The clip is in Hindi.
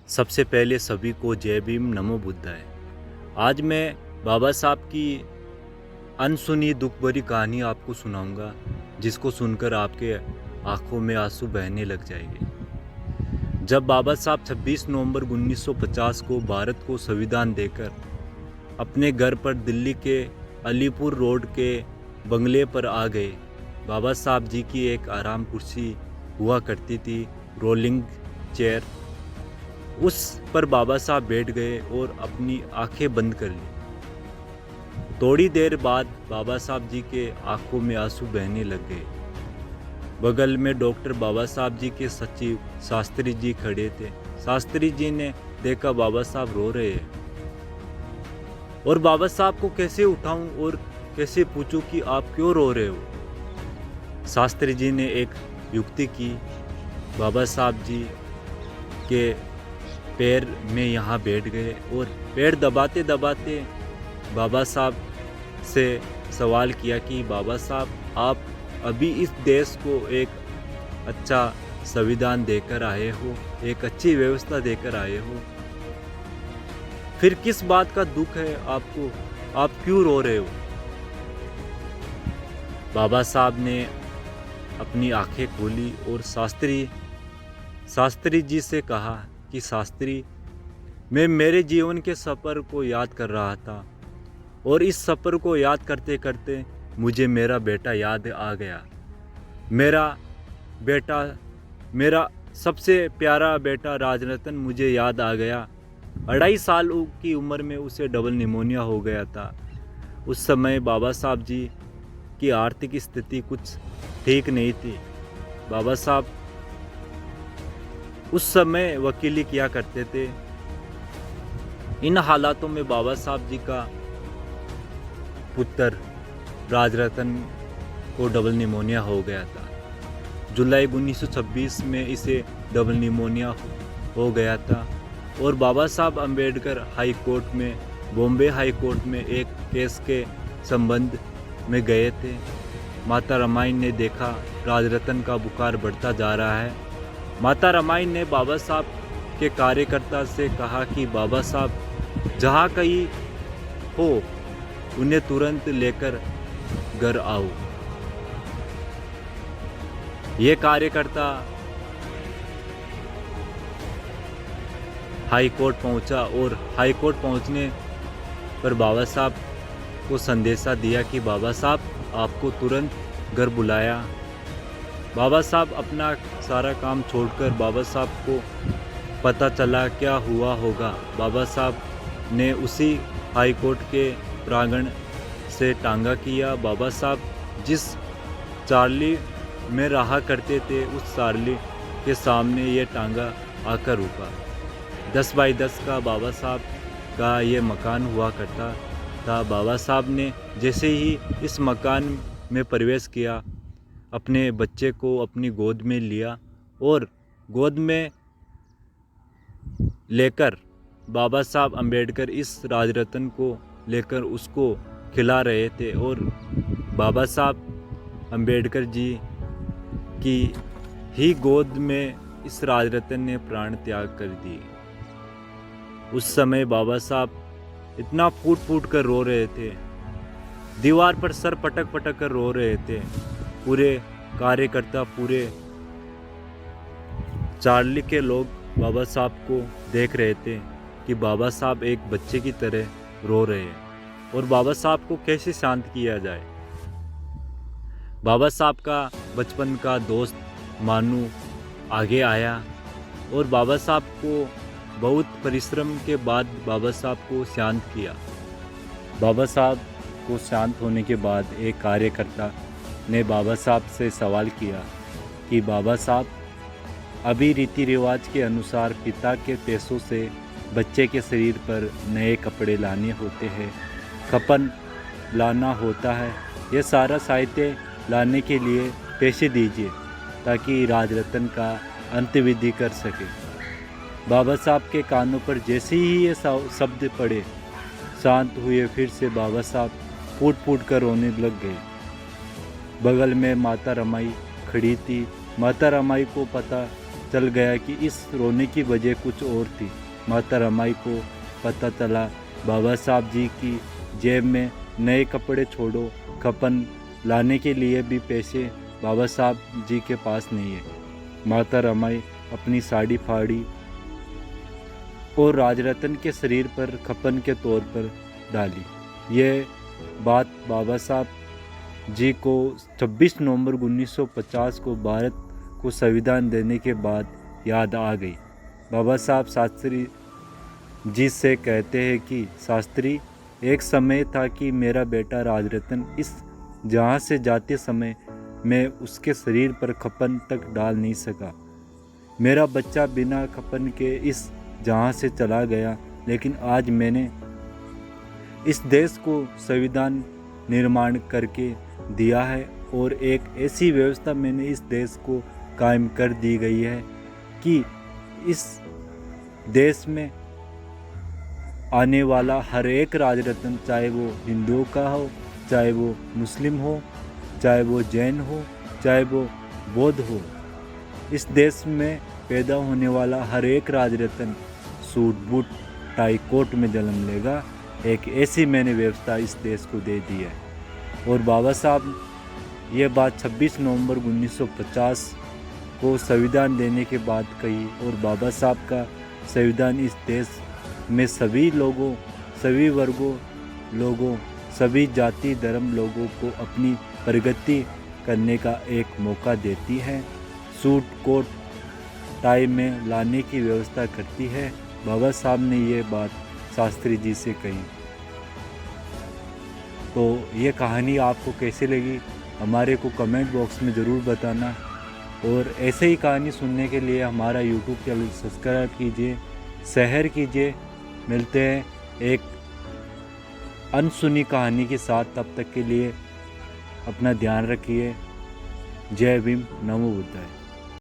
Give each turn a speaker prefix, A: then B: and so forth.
A: सबसे पहले सभी को जय भीम नमो बुद्धाय। आज मैं बाबा साहब की अनसुनी दुख भरी कहानी आपको सुनाऊंगा, जिसको सुनकर आपके आंखों में आंसू बहने लग जाएंगे। जब बाबा साहब 26 नवंबर 1950 को भारत को संविधान देकर अपने घर पर दिल्ली के अलीपुर रोड के बंगले पर आ गए, बाबा साहब जी की एक आराम कुर्सी हुआ करती थी, रोलिंग चेयर। उस पर बाबा साहब बैठ गए और अपनी आंखें बंद कर ली। थोड़ी देर बाद बाबा साहब जी के आंखों में आंसू बहने लग गए। बगल में डॉक्टर बाबा साहब जी के सचिव शास्त्री जी खड़े थे। शास्त्री जी ने देखा बाबा साहब रो रहे हैं और बाबा साहब को कैसे उठाऊं और कैसे पूछूं कि आप क्यों रो रहे हो। शास्त्री जी ने एक युक्ति की। बाबा साहब जी के पैर में यहाँ बैठ गए और पैर दबाते दबाते बाबा साहब से सवाल किया कि बाबा साहब, आप अभी इस देश को एक अच्छा संविधान देकर आए हो, एक अच्छी व्यवस्था देकर आए हो, फिर किस बात का दुख है आपको, आप क्यों रो रहे हो। बाबा साहब ने अपनी आंखें खोली और शास्त्री जी से कहा कि शास्त्री, मैं मेरे जीवन के सफ़र को याद कर रहा था और इस सफ़र को याद करते करते मुझे मेरा बेटा याद आ गया। मेरा बेटा, मेरा सबसे प्यारा बेटा राजरतन मुझे याद आ गया। 2.5 साल की उम्र में उसे डबल निमोनिया हो गया था। उस समय बाबा साहब जी की आर्थिक स्थिति कुछ ठीक नहीं थी। बाबा साहब उस समय वकीली किया करते थे। इन हालातों में बाबा साहब जी का पुत्र राजरतन को डबल निमोनिया हो गया था। जुलाई 1926 में इसे डबल निमोनिया हो गया था और बाबा साहब अम्बेडकर हाई कोर्ट में, बॉम्बे हाई कोर्ट में एक केस के संबंध में गए थे। माता रमाई ने देखा राजरतन का बुखार बढ़ता जा रहा है। माता रमाई ने बाबा साहब के कार्यकर्ता से कहा कि बाबा साहब जहाँ कहीं हो उन्हें तुरंत लेकर घर आओ। ये कार्यकर्ता हाई कोर्ट पहुंचा और हाई कोर्ट पहुंचने पर बाबा साहब को संदेशा दिया कि बाबा साहब आपको तुरंत घर बुलाया। बाबा साहब अपना सारा काम छोड़कर, बाबा साहब को पता चला क्या हुआ होगा। बाबा साहब ने उसी हाई कोर्ट के प्रांगण से टांगा किया। बाबा साहब जिस चार्ली में रहा करते थे उस चार्ली के सामने ये टांगा आकर रुका। 10 बाई 10 का बाबा साहब का ये मकान हुआ करता था। बाबा साहब ने जैसे ही इस मकान में प्रवेश किया, अपने बच्चे को अपनी गोद में लिया और गोद में लेकर बाबा साहब अम्बेडकर इस राजरतन को लेकर उसको खिला रहे थे और बाबा साहब अम्बेडकर जी की ही गोद में इस राजरतन ने प्राण त्याग कर दिए। उस समय बाबा साहब इतना फूट फूट कर रो रहे थे, दीवार पर सर पटक पटक कर रो रहे थे। पूरे कार्यकर्ता, पूरे चार्ली के लोग बाबा साहब को देख रहे थे कि बाबा साहब एक बच्चे की तरह रो रहे हैं और बाबा साहब को कैसे शांत किया जाए। बाबा साहब का बचपन का दोस्त मानू आगे आया और बाबा साहब को बहुत परिश्रम के बाद बाबा साहब को शांत किया। बाबा साहब को शांत होने के बाद एक कार्यकर्ता ने बाबा साहब से सवाल किया कि बाबा साहब, अभी रीति रिवाज के अनुसार पिता के पैसों से बच्चे के शरीर पर नए कपड़े लाने होते हैं, कफन लाना होता है, यह सारा साहित्य लाने के लिए पैसे दीजिए ताकि राजरतन का अंत्यविधि कर सके। बाबा साहब के कानों पर जैसे ही ये शब्द पड़े, शांत हुए। फिर से बाबा साहब फूट फूट कर रोने लग गए। बगल में माता रमाई खड़ी थी। माता रमाई को पता चल गया कि इस रोने की वजह कुछ और थी। माता रमाई को पता चला बाबा साहब जी की जेब में नए कपड़े छोड़ो, कफन लाने के लिए भी पैसे बाबा साहब जी के पास नहीं है। माता रमाई अपनी साड़ी फाड़ी और राजरतन के शरीर पर कफन के तौर पर डाली। यह बात बाबा साहब जी को 26 नवंबर 1950 को भारत को संविधान देने के बाद याद आ गई। बाबा साहब शास्त्री जी से कहते हैं कि शास्त्री, एक समय था कि मेरा बेटा राजरतन इस जहाँ से जाते समय मैं उसके शरीर पर कफन तक डाल नहीं सका। मेरा बच्चा बिना कफन के इस जहाँ से चला गया, लेकिन आज मैंने इस देश को संविधान निर्माण करके दिया है और एक ऐसी व्यवस्था मैंने इस देश को कायम कर दी गई है कि इस देश में आने वाला हर एक राजरत्न, चाहे वो हिंदुओं का हो, चाहे वो मुस्लिम हो, चाहे वो जैन हो, चाहे वो बौद्ध हो, इस देश में पैदा होने वाला हर एक राजरत्न सूट बूट टाई कोट में जन्म लेगा। एक ऐसी मैंने व्यवस्था इस देश को दे दी है। और बाबा साहब ये बात 26 नवंबर 1950 को संविधान देने के बाद कही। और बाबा साहब का संविधान इस देश में सभी लोगों, सभी वर्गों लोगों, सभी जाति धर्म लोगों को अपनी प्रगति करने का एक मौका देती है, सूट कोट टाई में लाने की व्यवस्था करती है। बाबा साहब ने ये बात शास्त्री जी से कही। तो ये कहानी आपको कैसी लगी हमारे को कमेंट बॉक्स में ज़रूर बताना। और ऐसे ही कहानी सुनने के लिए हमारा यूट्यूब चैनल सब्सक्राइब कीजिए, शेयर कीजिए। मिलते हैं एक अनसुनी कहानी के साथ, तब तक के लिए अपना ध्यान रखिए। जय भीम, नमो बुद्धाय।